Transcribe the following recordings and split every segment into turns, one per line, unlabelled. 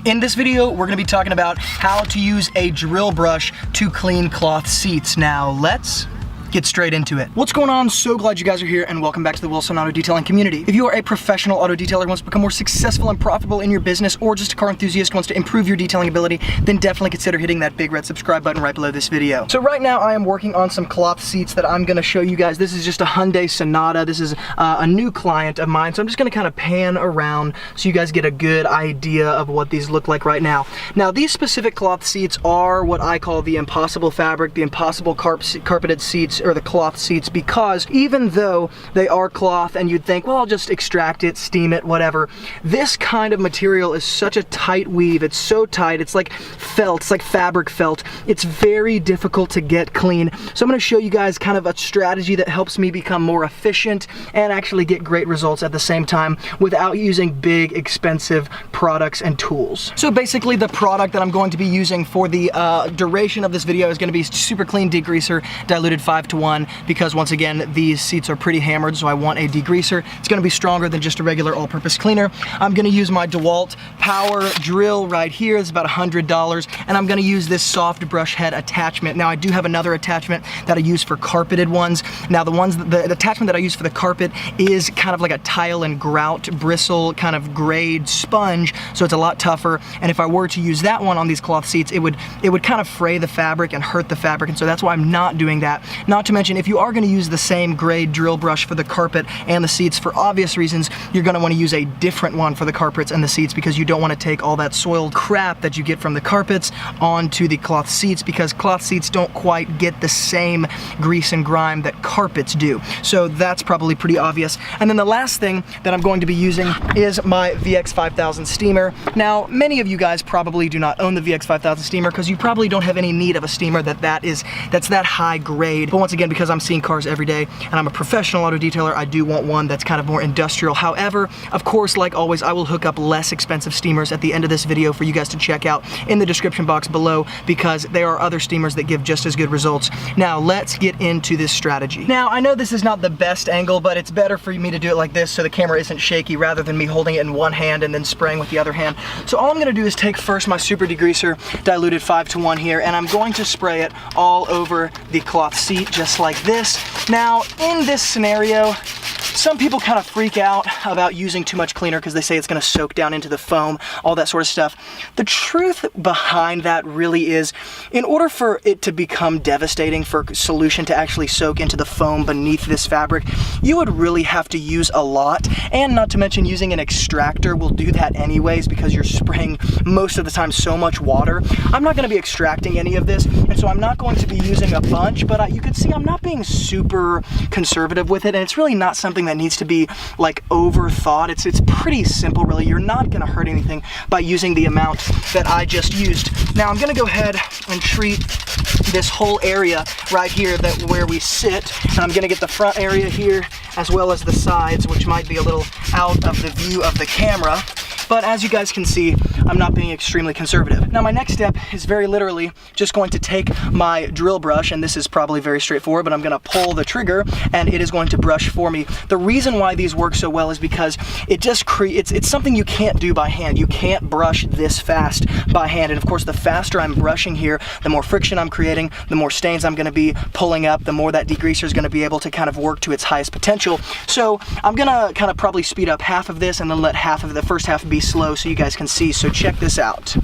In this video, we're gonna be talking about how to use a drill brush to clean cloth seats. Now, let's get straight into it. What's going on? So glad you guys are here and welcome back to the Wilson Auto Detailing community. If you are a professional auto detailer who wants to become more successful and profitable in your business, or just a car enthusiast who wants to improve your detailing ability, then definitely consider hitting that big red subscribe button right below this video. So right now I am working on some cloth seats that I'm gonna show you guys. This is just a Hyundai Sonata. This is a new client of mine, so I'm just gonna kind of pan around so you guys get a good idea of what these look like right now. Now, these specific cloth seats are what I call the impossible fabric, the impossible carpeted seats, or the cloth seats, because even though they are cloth and you'd think, well, I'll just extract it, steam it, whatever, this kind of material is such a tight weave. It's so tight, it's like felt, it's like fabric felt. It's very difficult to get clean. So I'm gonna show you guys kind of a strategy that helps me become more efficient and actually get great results at the same time without using big, expensive products and tools. So basically the product that I'm going to be using for the duration of this video is gonna be Super Clean Degreaser Diluted 5:1, because once again, these seats are pretty hammered, so I want a degreaser. It's gonna be stronger than just a regular all-purpose cleaner. I'm gonna use my DeWalt power drill right here. It's about $100, and I'm gonna use this soft brush head attachment. Now, I do have another attachment that I use for carpeted ones. Now, the attachment that I use for the carpet is kind of like a tile and grout bristle kind of grade sponge, so it's a lot tougher, and if I were to use that one on these cloth seats, it would kind of fray the fabric and hurt the fabric, and so that's why I'm not doing that. Not to mention, if you are gonna use the same grade drill brush for the carpet and the seats, for obvious reasons, you're gonna wanna use a different one for the carpets and the seats, because you don't wanna take all that soiled crap that you get from the carpets onto the cloth seats, because cloth seats don't quite get the same grease and grime that carpets do. So that's probably pretty obvious. And then the last thing that I'm going to be using is my VX5000 steamer. Now, many of you guys probably do not own the VX5000 steamer, because you probably don't have any need of a steamer that's that high grade. But once again, because I'm seeing cars every day and I'm a professional auto detailer, I do want one that's kind of more industrial. However, of course, like always, I will hook up less expensive steamers at the end of this video for you guys to check out in the description box below, because there are other steamers that give just as good results. Now, let's get into this strategy. Now, I know this is not the best angle, but it's better for me to do it like this so the camera isn't shaky, rather than me holding it in one hand and then spraying with the other hand. So all I'm gonna do is take first my Super Degreaser Diluted 5:1 here, and I'm going to spray it all over the cloth seat, just like this. Now, in this scenario, some people kind of freak out about using too much cleaner because they say it's gonna soak down into the foam, all that sort of stuff. The truth behind that really is, in order for it to become devastating, for solution to actually soak into the foam beneath this fabric, you would really have to use a lot, and not to mention using an extractor will do that anyways, because you're spraying most of the time so much water. I'm not gonna be extracting any of this, and so I'm not going to be using a bunch, but you can see I'm not being super conservative with it, and it's really not something that needs to be like overthought. It's pretty simple, really. You're not gonna hurt anything by using the amount that I just used. Now, I'm gonna go ahead and treat this whole area right here where we sit, and I'm gonna get the front area here as well as the sides, which might be a little out of the view of the camera. But as you guys can see, I'm not being extremely conservative. Now, my next step is very literally just going to take my drill brush, and this is probably very straightforward, but I'm gonna pull the trigger and it is going to brush for me. The reason why these work so well is because it just it's something you can't do by hand. You can't brush this fast by hand. And of course, the faster I'm brushing here, the more friction I'm creating, the more stains I'm gonna be pulling up, the more that degreaser is gonna be able to kind of work to its highest potential. So I'm gonna kind of probably speed up half of this and then let half of the first half be slow so you guys can see. So check this out.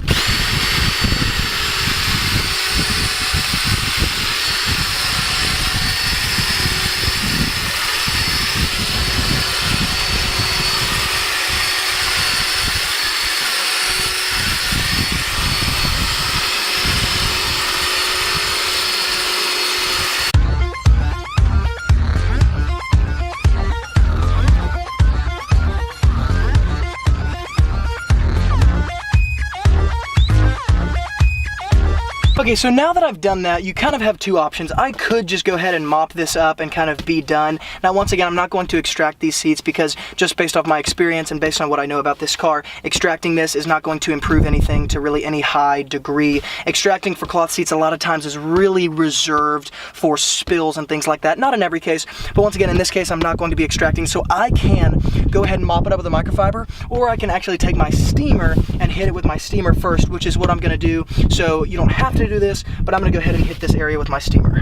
Okay, so now that I've done that, you kind of have two options. I could just go ahead and mop this up and kind of be done. Now, once again, I'm not going to extract these seats because just based off my experience and based on what I know about this car, extracting this is not going to improve anything to really any high degree. Extracting for cloth seats a lot of times is really reserved for spills and things like that. Not in every case, but once again, in this case, I'm not going to be extracting, so I can go ahead and mop it up with a microfiber, or I can actually take my steamer and hit it with my steamer first, which is what I'm gonna do. So you don't have to do this, but I'm gonna go ahead and hit this area with my steamer.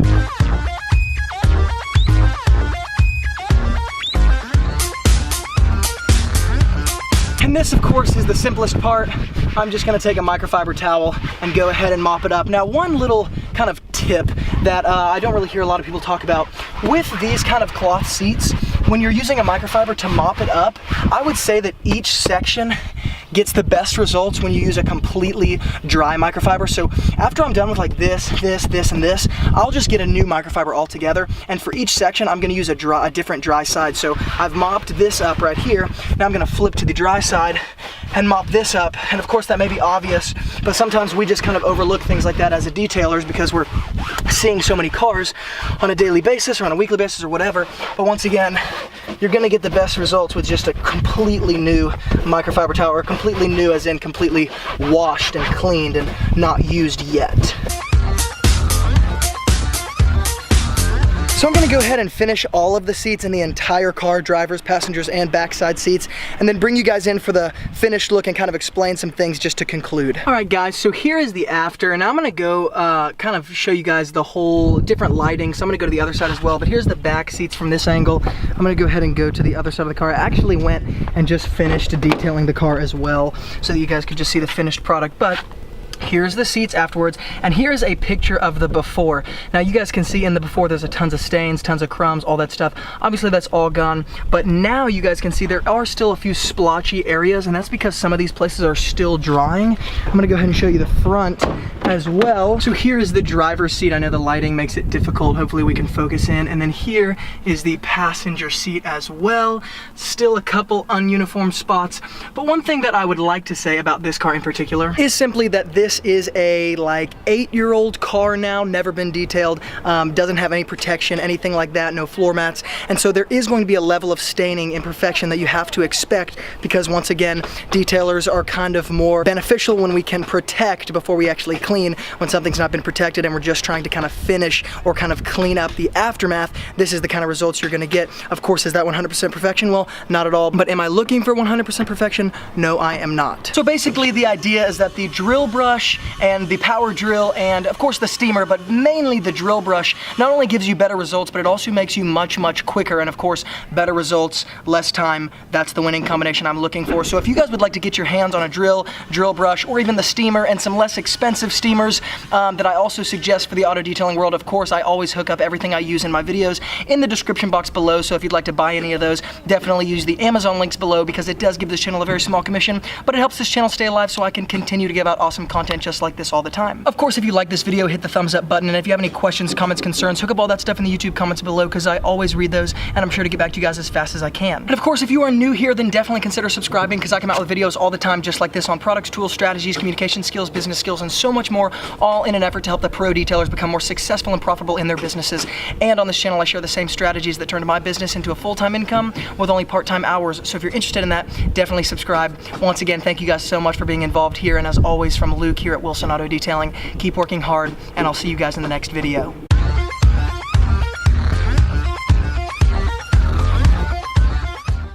And this, of course, is the simplest part. I'm just gonna take a microfiber towel and go ahead and mop it up. Now, one little kind of tip that I don't really hear a lot of people talk about with these kind of cloth seats, when you're using a microfiber to mop it up, I would say that each section gets the best results when you use a completely dry microfiber. So after I'm done with like this, and this, I'll just get a new microfiber altogether. And for each section, I'm gonna use a different dry side. So I've mopped this up right here. Now I'm gonna flip to the dry side and mop this up. And of course that may be obvious, but sometimes we just kind of overlook things like that as a detailers because we're seeing so many cars on a daily basis or on a weekly basis or whatever. But once again, you're gonna get the best results with just a completely new microfiber towel, or completely new as in completely washed and cleaned and not used yet. So I'm gonna go ahead and finish all of the seats in the entire car, drivers, passengers, and backside seats, and then bring you guys in for the finished look and kind of explain some things just to conclude. All right, guys, so here is the after, and I'm gonna go kind of show you guys the whole different lighting. So I'm gonna go to the other side as well, but here's the back seats from this angle. I'm gonna go ahead and go to the other side of the car. I actually went and just finished detailing the car as well, so that you guys could just see the finished product. But here's the seats afterwards, and here's a picture of the before. Now you guys can see in the before there's a tons of stains, tons of crumbs, all that stuff. Obviously that's all gone, but now you guys can see there are still a few splotchy areas, and that's because some of these places are still drying. I'm gonna go ahead and show you the front as well. So here is the driver's seat. I know the lighting makes it difficult. Hopefully we can focus in. And then here is the passenger seat as well. Still a couple ununiform spots. But one thing that I would like to say about this car in particular is simply that this is a like 8-year-old car now, never been detailed, doesn't have any protection, anything like that, no floor mats. And so there is going to be a level of staining imperfection that you have to expect, because once again, detailers are kind of more beneficial when we can protect before we actually clean. When something's not been protected and we're just trying to kind of finish or kind of clean up the aftermath, this is the kind of results you're gonna get. Of course, is that 100% perfection? Well, not at all. But am I looking for 100% perfection? No, I am not. So basically the idea is that the drill brush and the power drill and of course the steamer, but mainly the drill brush, not only gives you better results, but it also makes you much, much quicker. And of course, better results, less time. That's the winning combination I'm looking for. So if you guys would like to get your hands on a drill brush, or even the steamer and some less expensive steamers that I also suggest for the auto detailing world, of course, I always hook up everything I use in my videos in the description box below. So if you'd like to buy any of those, definitely use the Amazon links below, because it does give this channel a very small commission, but it helps this channel stay alive so I can continue to give out awesome content just like this all the time. Of course, if you like this video, hit the thumbs up button, and if you have any questions, comments, concerns, hook up all that stuff in the YouTube comments below, because I always read those and I'm sure to get back to you guys as fast as I can. And of course, if you are new here, then definitely consider subscribing, because I come out with videos all the time just like this on products, tools, strategies, communication skills, business skills, and so much more, all in an effort to help the pro detailers become more successful and profitable in their businesses. And on this channel, I share the same strategies that turned my business into a full-time income with only part-time hours. So if you're interested in that, definitely subscribe. Once again, thank you guys so much for being involved here. And as always, from Luke here at Wilson Auto Detailing, keep working hard, and I'll see you guys in the next video.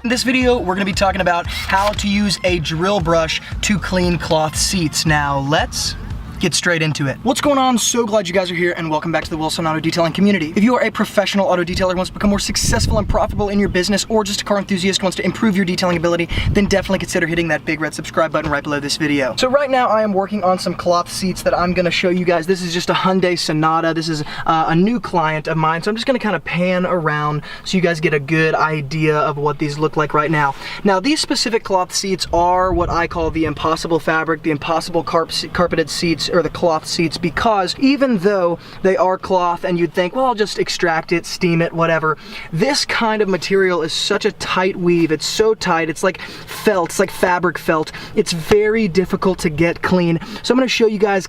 In this video, we're gonna be talking about how to use a drill brush to clean cloth seats. Now, let's get straight into it. What's going on? So glad you guys are here, and welcome back to the Wilson Auto Detailing community. If you are a professional auto detailer who wants to become more successful and profitable in your business, or just a car enthusiast who wants to improve your detailing ability, then definitely consider hitting that big red subscribe button right below this video. So right now I am working on some cloth seats that I'm gonna show you guys. This is just a Hyundai Sonata. This is a new client of mine, so I'm just gonna kind of pan around so you guys get a good idea of what these look like right now. Now, these specific cloth seats are what I call the impossible fabric, the impossible carpeted seats, or the cloth seats, because even though they are cloth and you'd think, well, I'll just extract it, steam it, whatever, this kind of material is such a tight weave. It's so tight. It's like felt. It's like fabric felt. It's very difficult to get clean. So I'm going to show you guys